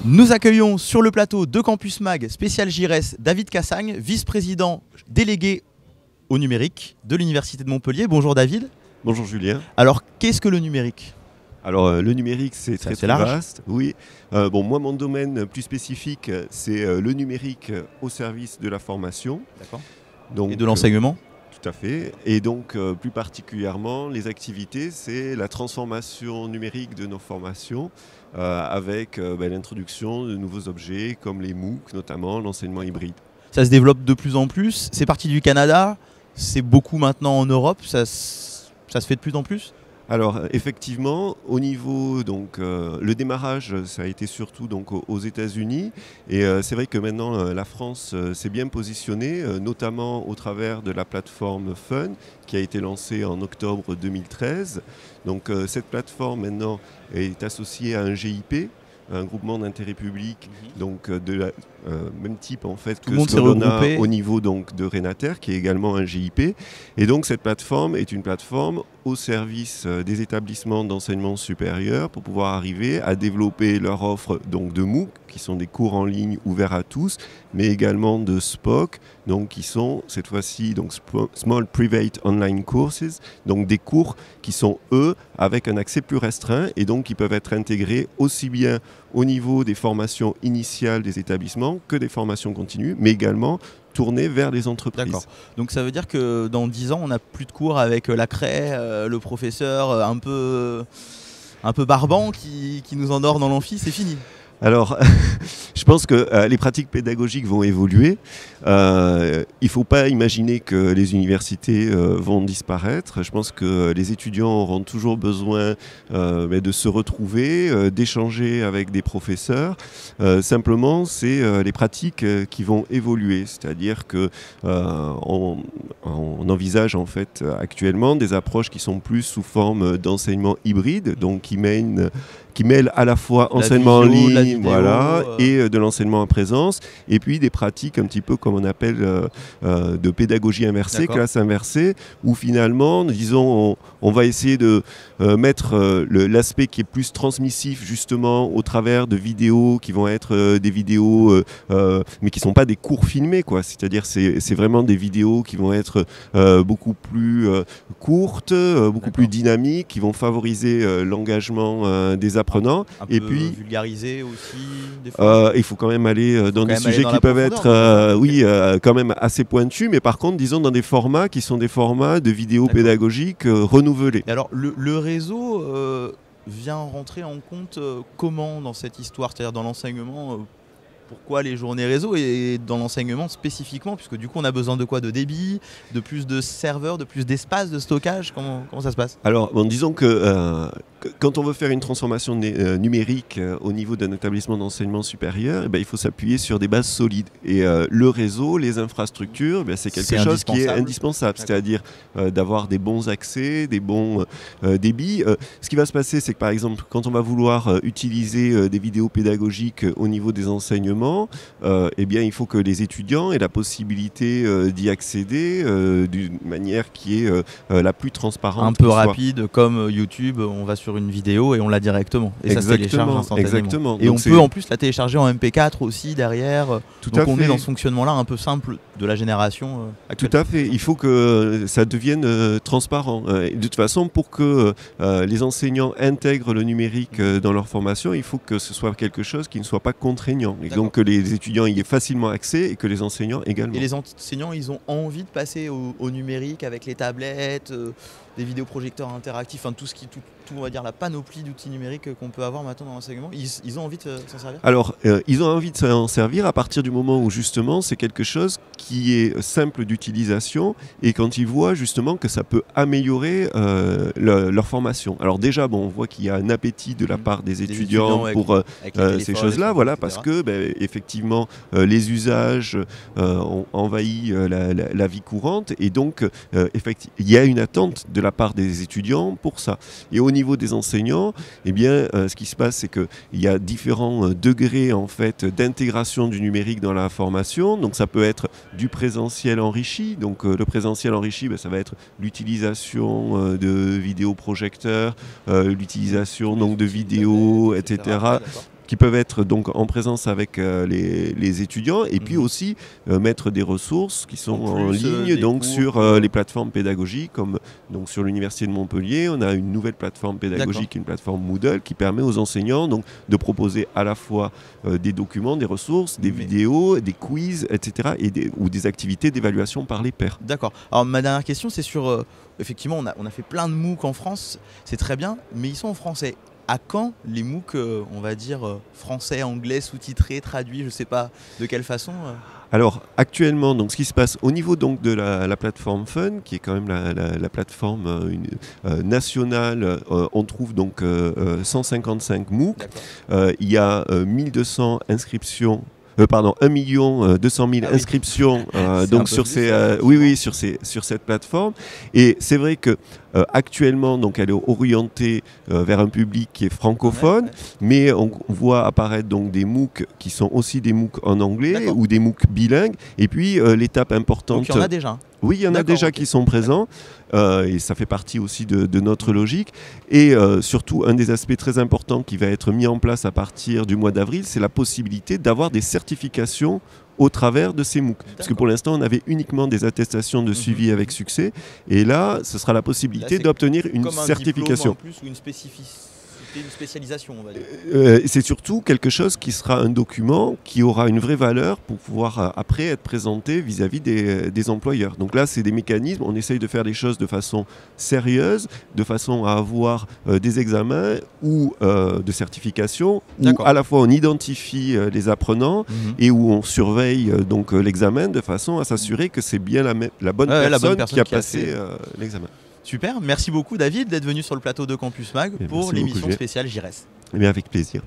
Nous accueillons sur le plateau de Campus Mag spécial JIRES David Cassagne, vice-président délégué au numérique de l'Université de Montpellier. Bonjour David. Bonjour Julien. Alors qu'est-ce que le numérique ? Alors le numérique c'est très large. vaste. Oui. Bon, moi mon domaine plus spécifique c'est le numérique au service de la formation. D'accord. Donc, Et de l'enseignement ? Tout à fait. Et donc plus particulièrement les activités c'est la transformation numérique de nos formations avec l'introduction de nouveaux objets comme les MOOC notamment, l'enseignement hybride. Ça se développe de plus en plus. C'est parti du Canada. C'est beaucoup maintenant en Europe. Ça se fait de plus en plus ? Alors effectivement, au niveau donc le démarrage, ça a été surtout donc aux États-Unis et c'est vrai que maintenant la France s'est bien positionnée, notamment au travers de la plateforme Fun qui a été lancée en octobre 2013. Donc cette plateforme maintenant est associée à un GIP, un groupement d'intérêt public, donc de même type en fait que ce qu'on a au niveau donc de Renater, qui est également un GIP. Et donc cette plateforme est une plateforme au service des établissements d'enseignement supérieur pour pouvoir arriver à développer leur offre donc de MOOC, qui sont des cours en ligne ouverts à tous, mais également de SPOC, donc qui sont cette fois-ci donc Small Private Online Courses, donc des cours qui sont eux avec un accès plus restreint et donc qui peuvent être intégrés aussi bien au niveau des formations initiales des établissements que des formations continues, mais également tournées vers les entreprises. D'accord. Donc ça veut dire que dans 10 ans, on n'a plus de cours avec la craie, le professeur un peu barbant qui nous endort dans l'amphi, c'est fini. Alors, je pense que les pratiques pédagogiques vont évoluer. Il ne faut pas imaginer que les universités vont disparaître. Je pense que les étudiants auront toujours besoin de se retrouver, d'échanger avec des professeurs. Simplement, c'est les pratiques qui vont évoluer. C'est-à-dire qu'on envisage en fait actuellement des approches qui sont plus sous forme d'enseignement hybride, donc qui mêlent à la fois enseignement en ligne et de l'enseignement en présence, et puis des pratiques un petit peu comme on appelle de pédagogie inversée, classe inversée, où finalement, disons, on va essayer de mettre l'aspect qui est plus transmissif justement au travers de vidéos qui vont être des vidéos, mais qui ne sont pas des cours filmés, quoi. C'est-à-dire c'est vraiment des vidéos qui vont être beaucoup plus courtes, beaucoup plus dynamiques, qui vont favoriser l'engagement des apprenants. Et puis vulgariser aussi des fois. Il faut quand même aller dans des sujets qui peuvent être quand même assez pointus, mais par contre disons dans des formats qui sont des formats de vidéos pédagogiques renouvelés. Et alors le réseau vient rentrer en compte comment dans cette histoire, c'est-à-dire dans l'enseignement pourquoi les journées réseau et dans l'enseignement spécifiquement, puisque du coup on a besoin de quoi ? De débit, de plus de serveurs, de plus d'espace, de stockage, comment ça se passe ? Alors disons que quand on veut faire une transformation numérique au niveau d'un établissement d'enseignement supérieur, il faut s'appuyer sur des bases solides. Et le réseau, les infrastructures, c'est quelque chose qui est indispensable. C'est-à-dire d'avoir des bons accès, des bons débits. Ce qui va se passer, c'est que par exemple, quand on va vouloir utiliser des vidéos pédagogiques au niveau des enseignements, il faut que les étudiants aient la possibilité d'y accéder d'une manière qui est la plus transparente. Un peu rapide, comme YouTube, on va sur une vidéo et on l'a directement. Et ça se télécharge instantanément. Exactement. Et donc on peut en plus la télécharger en MP4 aussi derrière. Donc on est dans ce fonctionnement-là un peu simple de la génération actuelle. Tout à fait. Il faut que ça devienne transparent. Et de toute façon, pour que les enseignants intègrent le numérique dans leur formation, il faut que ce soit quelque chose qui ne soit pas contraignant. Et donc que les étudiants y aient facilement accès et que les enseignants également. Et les enseignants, ils ont envie de passer au numérique avec les tablettes, des vidéoprojecteurs interactifs, tout on va dire la panoplie d'outils numériques qu'on peut avoir maintenant dans l'enseignement. Ils ont envie de s'en servir ? Alors, ils ont envie de s'en servir à partir du moment où justement c'est quelque chose qui est simple d'utilisation et quand ils voient justement que ça peut améliorer leur formation. Alors déjà, on voit qu'il y a un appétit de la part des étudiants pour ces choses-là, parce que effectivement les usages ont envahi la vie courante et donc il y a une attente de la part des étudiants pour ça. Et au niveau des enseignants, ce qui se passe, c'est qu'il y a différents degrés en fait d'intégration du numérique dans la formation. Donc ça peut être du présentiel enrichi. Donc le présentiel enrichi, ça va être l'utilisation de vidéoprojecteurs, l'utilisation donc de vidéos, etc. qui peuvent être donc en présence avec les étudiants, et puis aussi mettre des ressources qui sont en ligne donc sur les plateformes pédagogiques, comme donc sur l'Université de Montpellier, on a une nouvelle plateforme pédagogique, une plateforme Moodle, qui permet aux enseignants donc de proposer à la fois des documents, des ressources, des vidéos, des quiz, etc., ou des activités d'évaluation par les pairs. D'accord. Alors ma dernière question, c'est sur... effectivement, on a fait plein de MOOC en France, c'est très bien, mais ils sont en français. À quand les MOOC, on va dire, français, anglais, sous-titrés, traduits, je ne sais pas de quelle façon Alors actuellement, donc, ce qui se passe au niveau donc, de la plateforme Fun, qui est quand même la plateforme nationale, on trouve donc 155 MOOC. Il y a 1200 inscriptions. 1 200 000 inscriptions donc sur sur cette plateforme, et c'est vrai que actuellement donc elle est orientée vers un public qui est francophone, mais on voit apparaître donc des MOOC qui sont aussi des MOOC en anglais ou des MOOC bilingues, et puis l'étape importante. Donc il y en a déjà. Oui, il y en a déjà qui sont présents, et ça fait partie aussi de notre logique. Et surtout, un des aspects très importants qui va être mis en place à partir du mois d'avril, c'est la possibilité d'avoir des certifications au travers de ces MOOC. Parce que pour l'instant, on avait uniquement des attestations de suivi avec succès, et là, ce sera la possibilité d'obtenir une certification. Comme un diplôme en plus, ou une spécialisation, on va dire. C'est surtout quelque chose qui sera un document qui aura une vraie valeur pour pouvoir après être présenté vis-à-vis des employeurs. Donc là, c'est des mécanismes, on essaye de faire les choses de façon sérieuse, de façon à avoir des examens ou de certification, où à la fois on identifie les apprenants et où on surveille donc l'examen de façon à s'assurer que c'est bien la bonne personne qui a passé l'examen. Super, merci beaucoup David d'être venu sur le plateau de Campus Mag pour l'émission spéciale JIRES. Eh bien, avec plaisir.